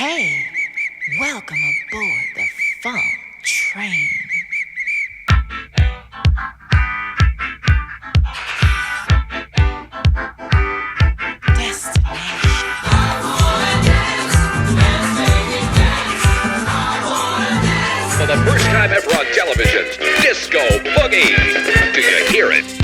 Hey, welcome aboard the Funk Train. For the first time ever on television, Disco Boogie. Do you hear it?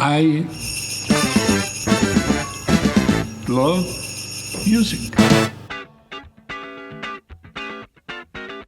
I love music.